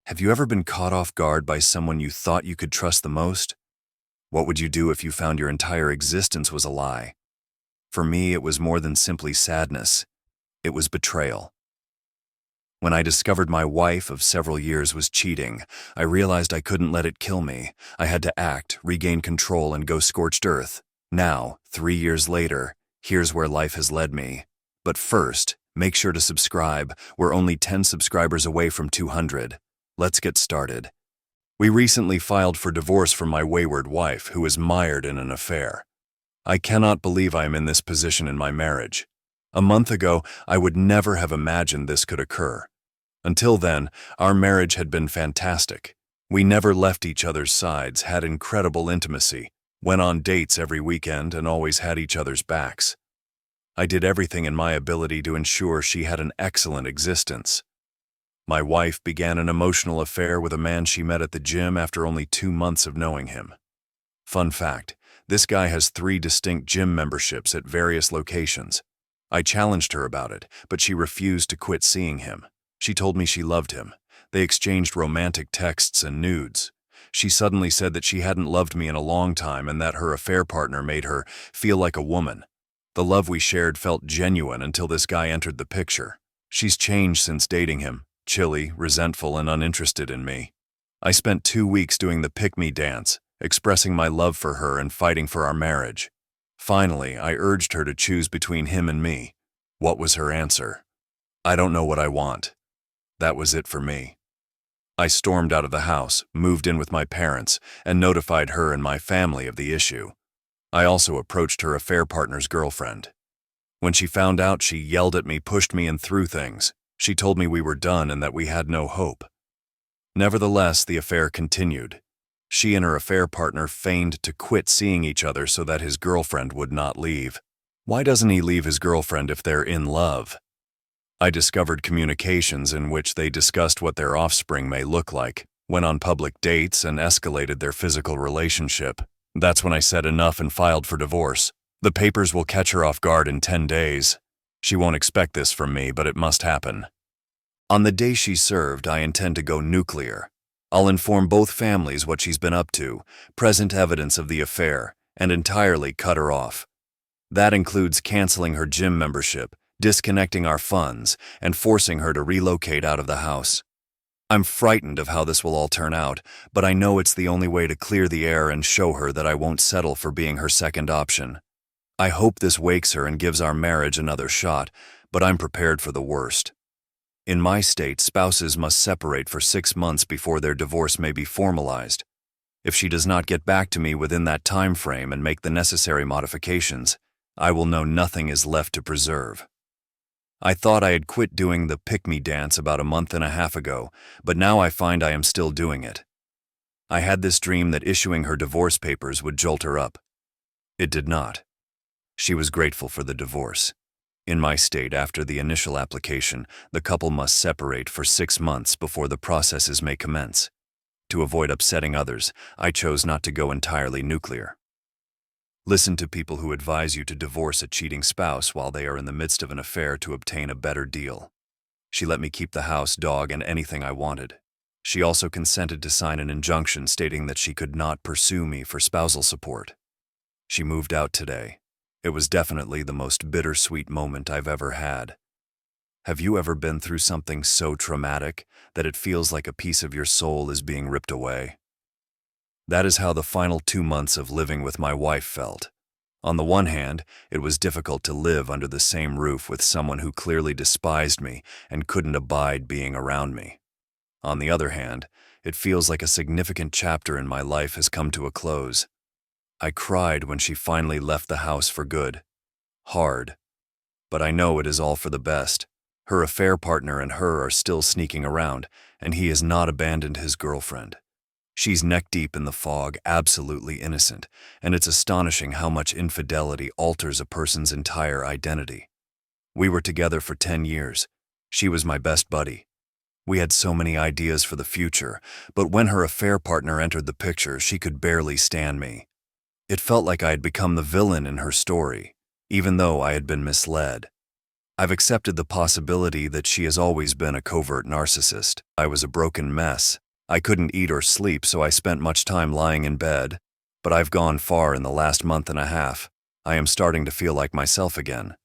Have you ever been caught off guard by someone you thought you could trust the most? What would you do if you found your entire existence was a lie? For me, it was more than simply sadness. It was betrayal. When I discovered my wife of several years was cheating, I realized I couldn't let it kill me. I had to act, regain control, and go scorched earth. Now, 3 years later, here's where life has led me. But first, make sure to subscribe. We're only 10 subscribers away from 200. Let's get started. We recently filed for divorce from my wayward wife, who is mired in an affair. I cannot believe I am in this position in my marriage. A month ago, I would never have imagined this could occur. Until then, our marriage had been fantastic. We never left each other's sides, had incredible intimacy, went on dates every weekend, and always had each other's backs. I did everything in my ability to ensure she had an excellent existence. My wife began an emotional affair with a man she met at the gym after only 2 months of knowing him. Fun fact, this guy has 3 distinct gym memberships at various locations. I challenged her about it, but she refused to quit seeing him. She told me she loved him. They exchanged romantic texts and nudes. She suddenly said that she hadn't loved me in a long time and that her affair partner made her feel like a woman. The love we shared felt genuine until this guy entered the picture. She's changed since dating him. Chilly, resentful, and uninterested in me. I spent 2 weeks doing the pick-me dance, expressing my love for her and fighting for our marriage. Finally, I urged her to choose between him and me. What was her answer? I don't know what I want. That was it for me. I stormed out of the house, moved in with my parents, and notified her and my family of the issue. I also approached her affair partner's girlfriend. When she found out, she yelled at me, pushed me, and threw things. She told me we were done and that we had no hope. Nevertheless, the affair continued. She and her affair partner feigned to quit seeing each other so that his girlfriend would not leave. Why doesn't he leave his girlfriend if they're in love? I discovered communications in which they discussed what their offspring may look like, went on public dates, and escalated their physical relationship. That's when I said enough and filed for divorce. The papers will catch her off guard in 10 days. She won't expect this from me, but it must happen. On the day she served, I intend to go nuclear. I'll inform both families what she's been up to, present evidence of the affair, and entirely cut her off. That includes canceling her gym membership, disconnecting our funds, and forcing her to relocate out of the house. I'm frightened of how this will all turn out, but I know it's the only way to clear the air and show her that I won't settle for being her second option. I hope this wakes her and gives our marriage another shot, but I'm prepared for the worst. In my state, spouses must separate for 6 months before their divorce may be formalized. If she does not get back to me within that time frame and make the necessary modifications, I will know nothing is left to preserve. I thought I had quit doing the pick-me dance about a month and a half ago, but now I find I am still doing it. I had this dream that issuing her divorce papers would jolt her up. It did not. She was grateful for the divorce. In my state, after the initial application, the couple must separate for 6 months before the processes may commence. To avoid upsetting others, I chose not to go entirely nuclear. Listen to people who advise you to divorce a cheating spouse while they are in the midst of an affair to obtain a better deal. She let me keep the house, dog, and anything I wanted. She also consented to sign an injunction stating that she could not pursue me for spousal support. She moved out today. It was definitely the most bittersweet moment I've ever had. Have you ever been through something so traumatic that it feels like a piece of your soul is being ripped away? That is how the final 2 months of living with my wife felt. On the one hand, it was difficult to live under the same roof with someone who clearly despised me and couldn't abide being around me. On the other hand, it feels like a significant chapter in my life has come to a close. I cried when she finally left the house for good. Hard. But I know it is all for the best. Her affair partner and her are still sneaking around, and he has not abandoned his girlfriend. She's neck-deep in the fog, absolutely innocent, and it's astonishing how much infidelity alters a person's entire identity. We were together for 10 years. She was my best buddy. We had so many ideas for the future, but when her affair partner entered the picture, she could barely stand me. It felt like I had become the villain in her story, even though I had been misled. I've accepted the possibility that she has always been a covert narcissist. I was a broken mess. I couldn't eat or sleep, so I spent much time lying in bed. But I've gone far in the last month and a half. I am starting to feel like myself again.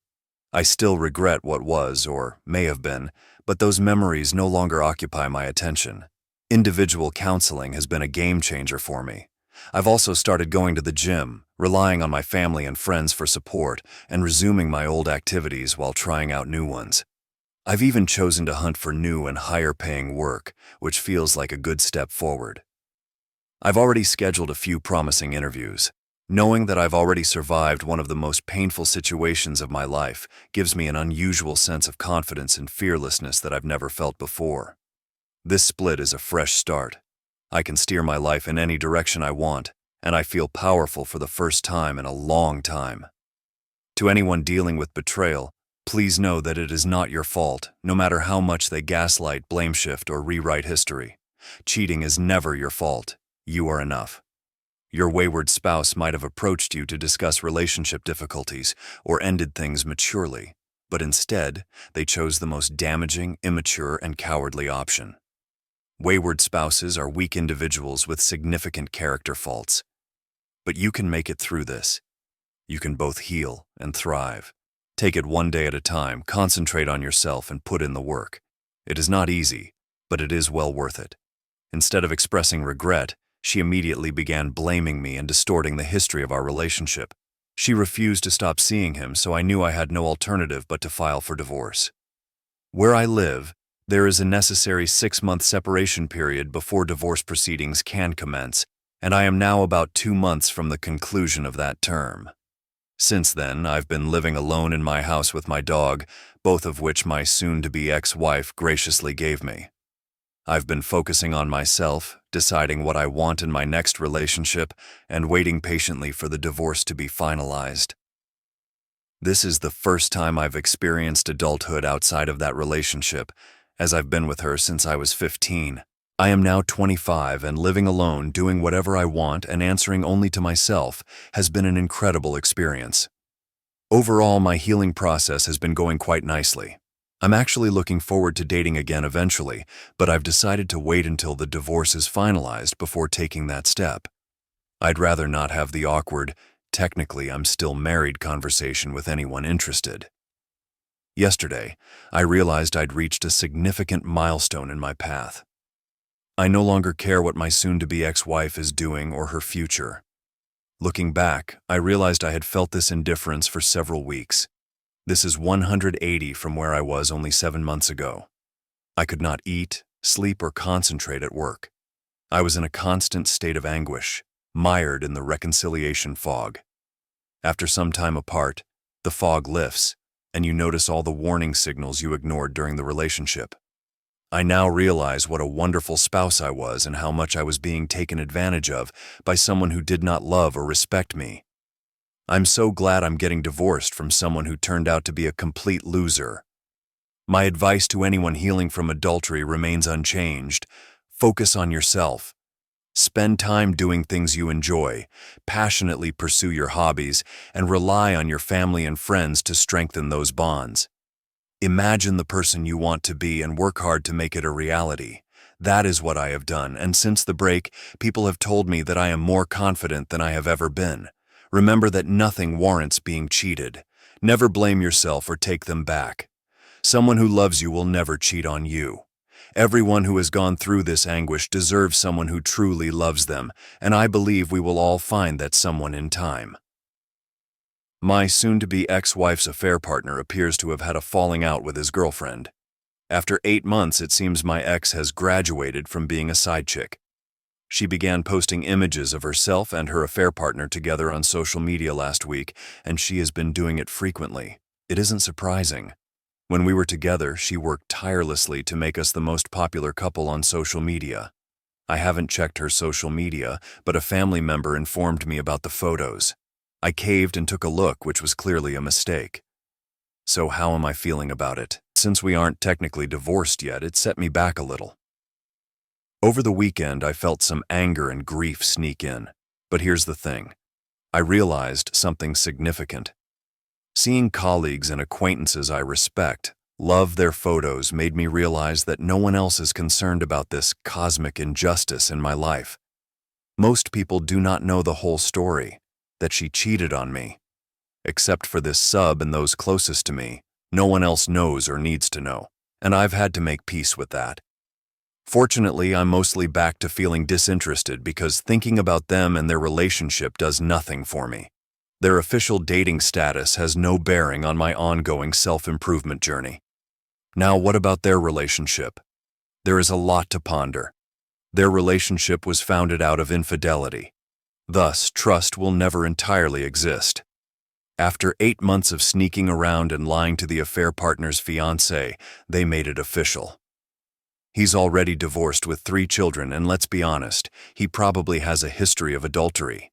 I still regret what was, or may have been, but those memories no longer occupy my attention. Individual counseling has been a game changer for me. I've also started going to the gym, relying on my family and friends for support, and resuming my old activities while trying out new ones. I've even chosen to hunt for new and higher-paying work, which feels like a good step forward. I've already scheduled a few promising interviews. Knowing that I've already survived one of the most painful situations of my life gives me an unusual sense of confidence and fearlessness that I've never felt before. This split is a fresh start. I can steer my life in any direction I want, and I feel powerful for the first time in a long time. To anyone dealing with betrayal, please know that it is not your fault, no matter how much they gaslight, blame shift, or rewrite history. Cheating is never your fault. You are enough. Your wayward spouse might have approached you to discuss relationship difficulties or ended things maturely, but instead, they chose the most damaging, immature, and cowardly option. Wayward spouses are weak individuals with significant character faults. But you can make it through this. You can both heal and thrive. Take it one day at a time, concentrate on yourself, and put in the work. It is not easy, but it is well worth it. Instead of expressing regret, she immediately began blaming me and distorting the history of our relationship. She refused to stop seeing him, so I knew I had no alternative but to file for divorce. Where I live, there is a necessary 6-month separation period before divorce proceedings can commence, and I am now about 2 months from the conclusion of that term. Since then, I've been living alone in my house with my dog, both of which my soon-to-be ex-wife graciously gave me. I've been focusing on myself, deciding what I want in my next relationship, and waiting patiently for the divorce to be finalized. This is the first time I've experienced adulthood outside of that relationship, as I've been with her since I was 15. I am now 25, and living alone, doing whatever I want, and answering only to myself has been an incredible experience. Overall, my healing process has been going quite nicely. I'm actually looking forward to dating again eventually, but I've decided to wait until the divorce is finalized before taking that step. I'd rather not have the awkward, technically I'm still married conversation with anyone interested. Yesterday, I realized I'd reached a significant milestone in my path. I no longer care what my soon-to-be ex-wife is doing or her future. Looking back, I realized I had felt this indifference for several weeks. This is 180 from where I was only 7 months ago. I could not eat, sleep, or concentrate at work. I was in a constant state of anguish, mired in the reconciliation fog. After some time apart, the fog lifts, and you notice all the warning signals you ignored during the relationship. I now realize what a wonderful spouse I was and how much I was being taken advantage of by someone who did not love or respect me. I'm so glad I'm getting divorced from someone who turned out to be a complete loser. My advice to anyone healing from adultery remains unchanged. Focus on yourself. Spend time doing things you enjoy, passionately pursue your hobbies, and rely on your family and friends to strengthen those bonds. Imagine the person you want to be and work hard to make it a reality. That is what I have done, and since the break, people have told me that I am more confident than I have ever been. Remember that nothing warrants being cheated. Never blame yourself or take them back. Someone who loves you will never cheat on you. Everyone who has gone through this anguish deserves someone who truly loves them, and I believe we will all find that someone in time. My soon-to-be ex-wife's affair partner appears to have had a falling out with his girlfriend. After 8 months, it seems my ex has graduated from being a side chick. She began posting images of herself and her affair partner together on social media last week, and she has been doing it frequently. It isn't surprising. When we were together, she worked tirelessly to make us the most popular couple on social media. I haven't checked her social media, but a family member informed me about the photos. I caved and took a look, which was clearly a mistake. So how am I feeling about it? Since we aren't technically divorced yet, it set me back a little. Over the weekend, I felt some anger and grief sneak in. But here's the thing. I realized something significant. Seeing colleagues and acquaintances I respect love their photos made me realize that no one else is concerned about this cosmic injustice in my life. Most people do not know the whole story, that she cheated on me. Except for this sub and those closest to me, no one else knows or needs to know, and I've had to make peace with that. Fortunately, I'm mostly back to feeling disinterested because thinking about them and their relationship does nothing for me. Their official dating status has no bearing on my ongoing self-improvement journey. Now, what about their relationship? There is a lot to ponder. Their relationship was founded out of infidelity. Thus, trust will never entirely exist. After 8 months of sneaking around and lying to the affair partner's fiancé, they made it official. He's already divorced with 3 children, and let's be honest, he probably has a history of adultery.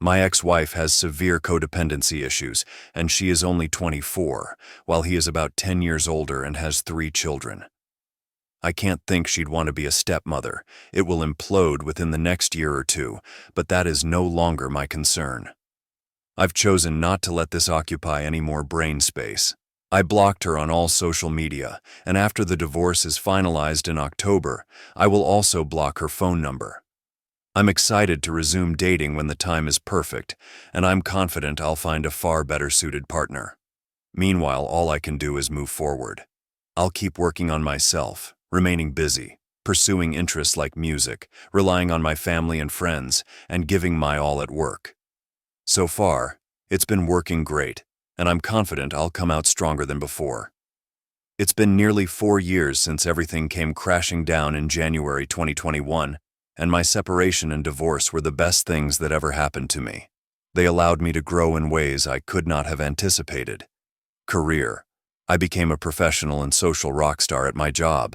My ex-wife has severe codependency issues, and she is only 24, while he is about 10 years older and has 3 children. I can't think she'd want to be a stepmother. It will implode within the next year or 2, but that is no longer my concern. I've chosen not to let this occupy any more brain space. I blocked her on all social media, and after the divorce is finalized in October, I will also block her phone number. I'm excited to resume dating when the time is perfect, and I'm confident I'll find a far better suited partner. Meanwhile, all I can do is move forward. I'll keep working on myself, remaining busy, pursuing interests like music, relying on my family and friends, and giving my all at work. So far, it's been working great, and I'm confident I'll come out stronger than before. It's been nearly 4 years since everything came crashing down in January 2021, and my separation and divorce were the best things that ever happened to me. They allowed me to grow in ways I could not have anticipated. Career. I became a professional and social rock star at my job.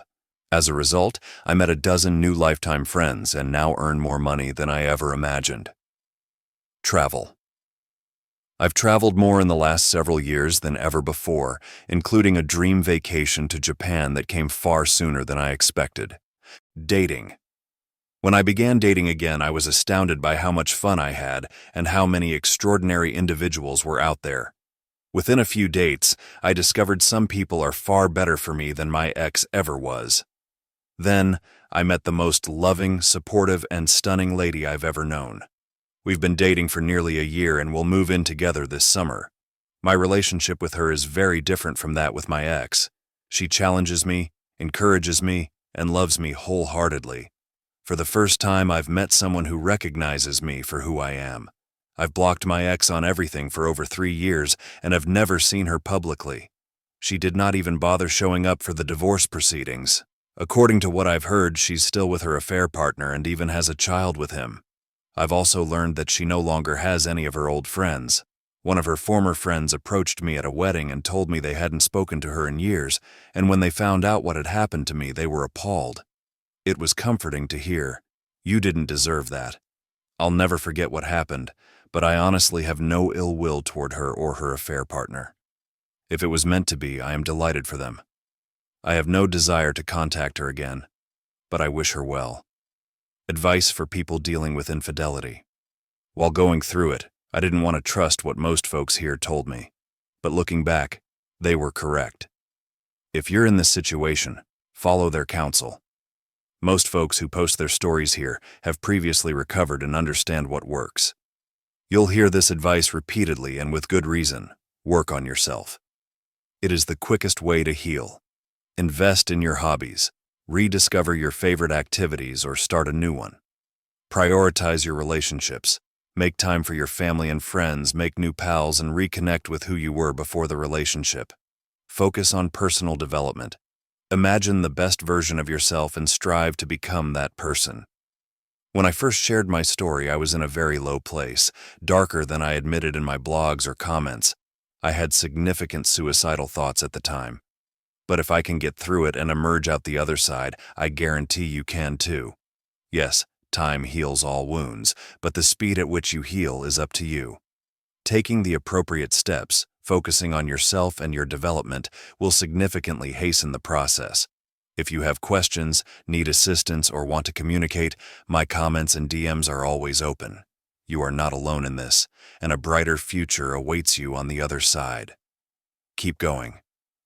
As a result, I met a dozen new lifetime friends and now earn more money than I ever imagined. Travel. I've traveled more in the last several years than ever before, including a dream vacation to Japan that came far sooner than I expected. Dating. When I began dating again, I was astounded by how much fun I had and how many extraordinary individuals were out there. Within a few dates, I discovered some people are far better for me than my ex ever was. Then, I met the most loving, supportive, and stunning lady I've ever known. We've been dating for nearly a year and will move in together this summer. My relationship with her is very different from that with my ex. She challenges me, encourages me, and loves me wholeheartedly. For the first time, I've met someone who recognizes me for who I am. I've blocked my ex on everything for over 3 years and have never seen her publicly. She did not even bother showing up for the divorce proceedings. According to what I've heard, she's still with her affair partner and even has a child with him. I've also learned that she no longer has any of her old friends. One of her former friends approached me at a wedding and told me they hadn't spoken to her in years, and when they found out what had happened to me, they were appalled. It was comforting to hear, "You didn't deserve that." I'll never forget what happened, but I honestly have no ill will toward her or her affair partner. If it was meant to be, I am delighted for them. I have no desire to contact her again, but I wish her well. Advice for people dealing with infidelity. While going through it, I didn't want to trust what most folks here told me, but looking back, they were correct. If you're in this situation, follow their counsel. Most folks who post their stories here have previously recovered and understand what works. You'll hear this advice repeatedly and with good reason. Work on yourself. It is the quickest way to heal. Invest in your hobbies. Rediscover your favorite activities or start a new one. Prioritize your relationships. Make time for your family and friends, make new pals, and reconnect with who you were before the relationship. Focus on personal development. Imagine the best version of yourself and strive to become that person. When I first shared my story, I was in a very low place, darker than I admitted in my blogs or comments. I had significant suicidal thoughts at the time. But if I can get through it and emerge out the other side, I guarantee you can too. Yes, time heals all wounds, but the speed at which you heal is up to you. Taking the appropriate steps, focusing on yourself and your development, will significantly hasten the process. If you have questions, need assistance, or want to communicate, my comments and DMs are always open. You are not alone in this, and a brighter future awaits you on the other side. Keep going.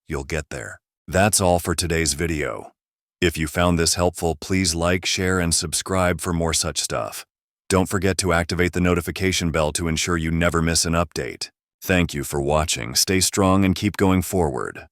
You'll get there. That's all for today's video. If you found this helpful, please like, share, and subscribe for more such stuff. Don't forget to activate the notification bell to ensure you never miss an update. Thank you for watching. Stay strong and keep going forward.